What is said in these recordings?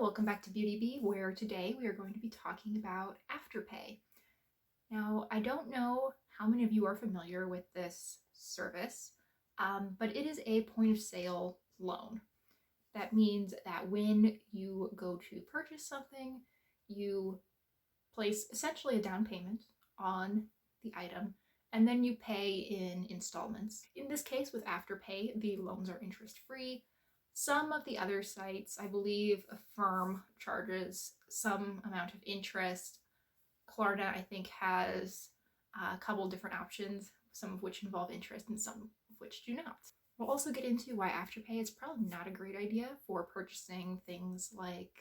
welcome back to Beauty Bee, where today we are going to be talking about Afterpay. Now, I don't know how many of you are familiar with this service, but it is a point of sale loan. That means that when you go to purchase something, you place essentially a down payment on the item, and then you pay in installments. In this case, with Afterpay, the loans are interest-free. Some of the other sites, I believe Affirm charges some amount of interest. Klarna, I think, has a couple different options, some of which involve interest and some of which do not. We'll also get into why Afterpay is probably not a great idea for purchasing things like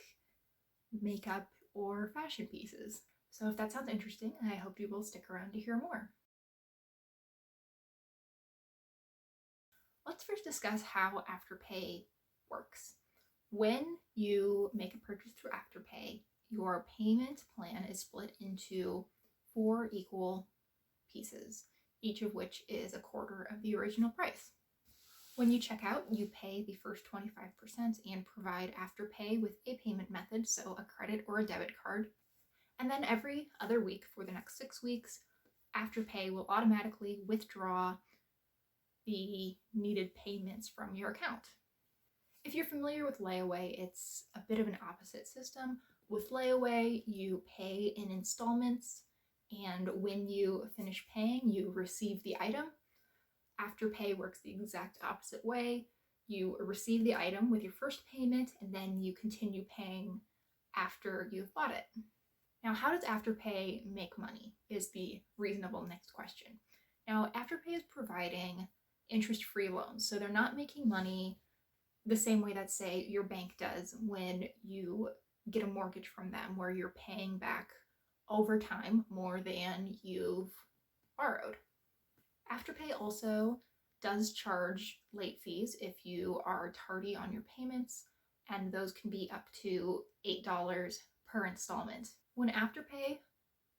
makeup or fashion pieces. So if that sounds interesting, I hope you will stick around to hear more. Let's first discuss how Afterpay works. When you make a purchase through Afterpay, your payment plan is split into 4 equal pieces, each of which is a quarter of the original price. When you check out, you pay the first 25% and provide Afterpay with a payment method, so a credit or a debit card. And then every other week for the next 6 weeks, Afterpay will automatically withdraw the needed payments from your account. If you're familiar with layaway, it's a bit of an opposite system. With layaway, you pay in installments, and when you finish paying, you receive the item. Afterpay works the exact opposite way. You receive the item with your first payment, and then you continue paying after you've bought it. Now, how does Afterpay make money is the reasonable next question. Now, Afterpay is providing interest-free loans, so they're not making money the same way that, say, your bank does when you get a mortgage from them, where you're paying back over time more than you've borrowed. Afterpay also does charge late fees if you are tardy on your payments, and those can be up to $8 per installment. When Afterpay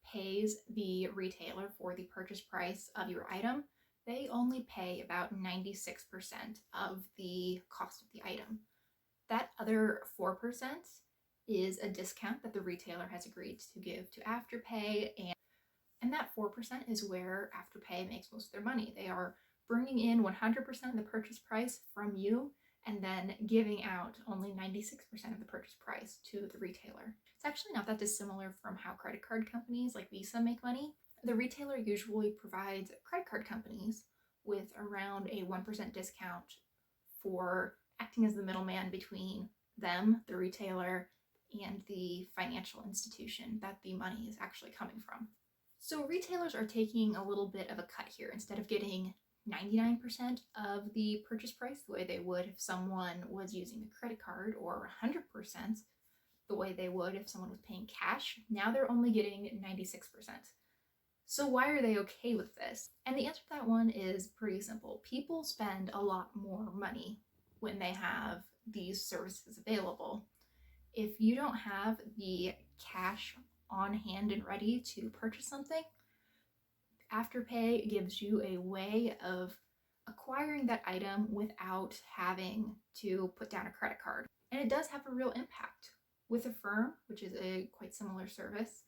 pays the retailer for the purchase price of your item, they only pay about 96% of the cost of the item. That other 4% is a discount that the retailer has agreed to give to Afterpay, and that 4% is where Afterpay makes most of their money. They are bringing in 100% of the purchase price from you and then giving out only 96% of the purchase price to the retailer. It's actually not that dissimilar from how credit card companies like Visa make money. The retailer usually provides credit card companies with around a 1% discount for acting as the middleman between them, the retailer, and the financial institution that the money is actually coming from. So retailers are taking a little bit of a cut here. Instead of getting 99% of the purchase price the way they would if someone was using a credit card, or 100% the way they would if someone was paying cash, now they're only getting 96%. So why are they okay with this? And the answer to that one is pretty simple. People spend a lot more money when they have these services available. If you don't have the cash on hand and ready to purchase something, Afterpay gives you a way of acquiring that item without having to put down a credit card. And it does have a real impact. With Affirm, which is a quite similar service,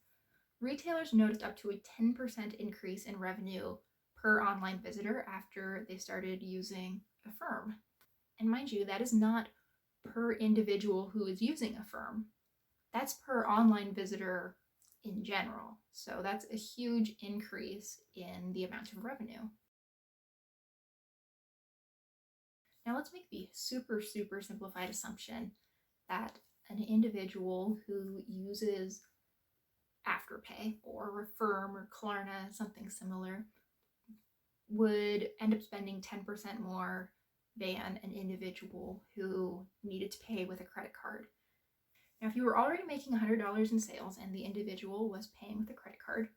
retailers noticed up to a 10% increase in revenue per online visitor after they started using Affirm. And mind you, that is not per individual who is using Affirm. That's per online visitor in general. So that's a huge increase in the amount of revenue. Now let's make the super simplified assumption that an individual who uses Afterpay or Affirm or Klarna, something similar, would end up spending 10% more than an individual who needed to pay with a credit card. Now, if you were already making $100 in sales and the individual was paying with a credit card,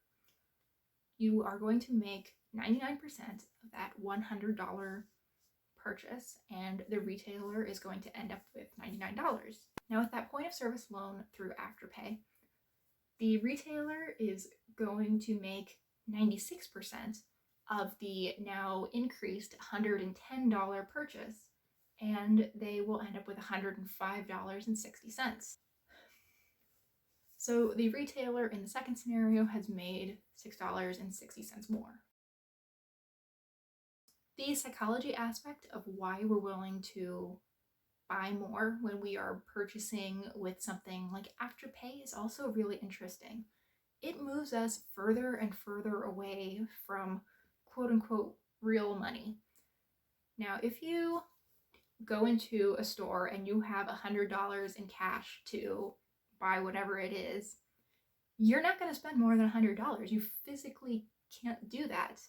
you are going to make 99% of that $100 purchase, and the retailer is going to end up with $99. Now, with that point of service loan through Afterpay, the retailer is going to make 96% of the now increased $110 purchase, and they will end up with $105.60. So the retailer in the second scenario has made $6.60 more. The psychology aspect of why we're willing to buy more when we are purchasing with something like Afterpay is also really interesting. It moves us further and further away from quote unquote real money. Now, if you go into a store and you have $100 in cash to buy whatever it is, you're not going to spend more than $100. You physically can't do that.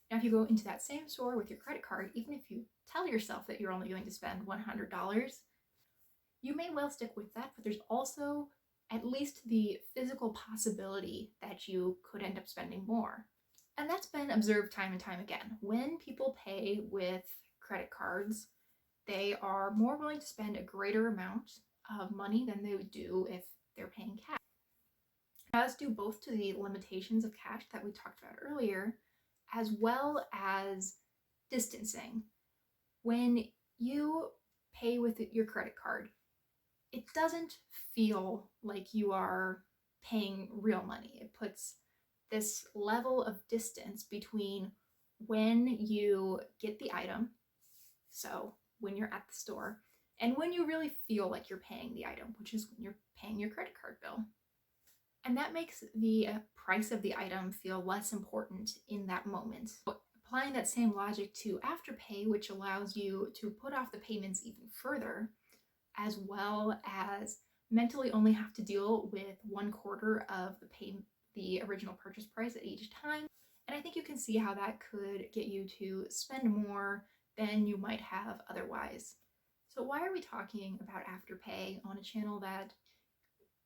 Now, if you go into that same store with your credit card, even if you tell yourself that you're only going to spend $100, you may well stick with that, but there's also at least the physical possibility that you could end up spending more. And that's been observed time and time again. When people pay with credit cards, they are more willing to spend a greater amount of money than they would do if they're paying cash. Now, that's due both to the limitations of cash that we talked about earlier, as well as distancing. When you pay with your credit card, it doesn't feel like you are paying real money. It puts this level of distance between when you get the item, so when you're at the store, and when you really feel like you're paying the item, which is when you're paying your credit card bill. And that makes the price of the item feel less important in that moment. Applying that same logic to Afterpay, which allows you to put off the payments even further, as well as mentally only have to deal with 1/4 of the original purchase price at each time. And I think you can see how that could get you to spend more than you might have otherwise. So why are we talking about Afterpay on a channel that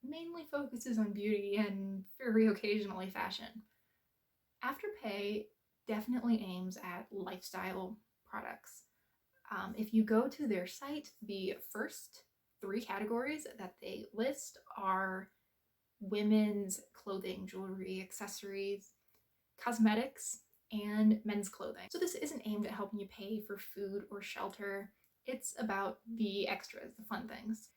mainly focuses on beauty and very occasionally fashion? Afterpay definitely aims at lifestyle products. If you go to their site, the first 3 categories that they list are women's clothing, jewelry, accessories, cosmetics, and men's clothing. So this isn't aimed at helping you pay for food or shelter. It's about the extras, the fun things.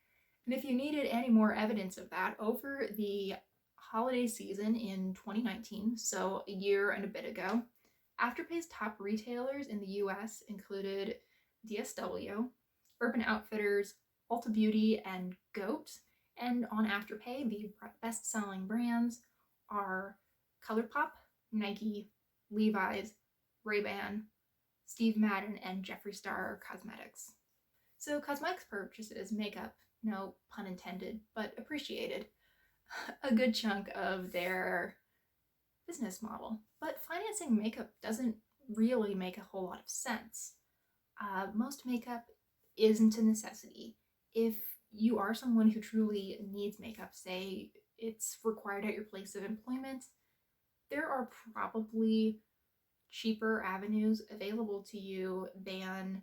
And if you needed any more evidence of that, over the holiday season in 2019, so a year and a bit ago, Afterpay's top retailers in the US included DSW, Urban Outfitters, Ulta Beauty, and GOAT. And on Afterpay, the best-selling brands are ColourPop, Nike, Levi's, Ray-Ban, Steve Madden, and Jeffree Star Cosmetics. So cosmetics purchases make up, no pun intended, but appreciated, a good chunk of their business model. But financing makeup doesn't really make a whole lot of sense. Most makeup isn't a necessity. If you are someone who truly needs makeup, say it's required at your place of employment, there are probably cheaper avenues available to you than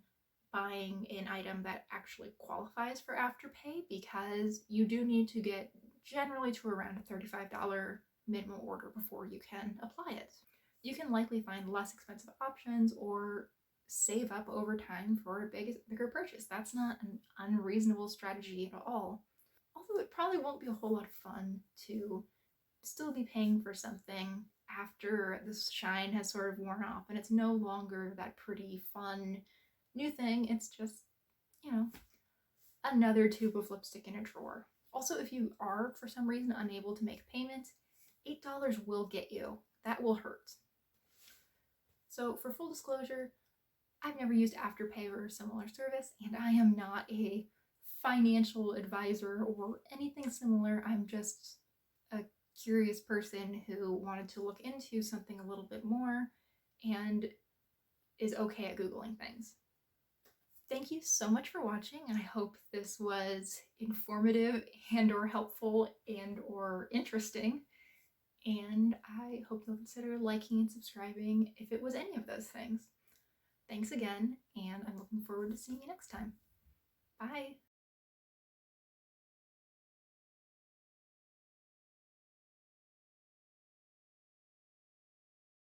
buying an item that actually qualifies for Afterpay, because you do need to get generally to around a $35 minimum order before you can apply it. You can likely find less expensive options or save up over time for a bigger purchase. That's not an unreasonable strategy at all. Although it probably won't be a whole lot of fun to still be paying for something after the shine has sort of worn off and it's no longer that pretty fun new thing. It's just, another tube of lipstick in a drawer. Also, if you are for some reason unable to make payments, $8 will get you. That will hurt. So for full disclosure, I've never used Afterpay or a similar service, and I am not a financial advisor or anything similar. I'm just a curious person who wanted to look into something a little bit more and is okay at Googling things. Thank you so much for watching. I hope this was informative and or helpful and or interesting. And I hope you'll consider liking and subscribing if it was any of those things. Thanks again, and I'm looking forward to seeing you next time. Bye!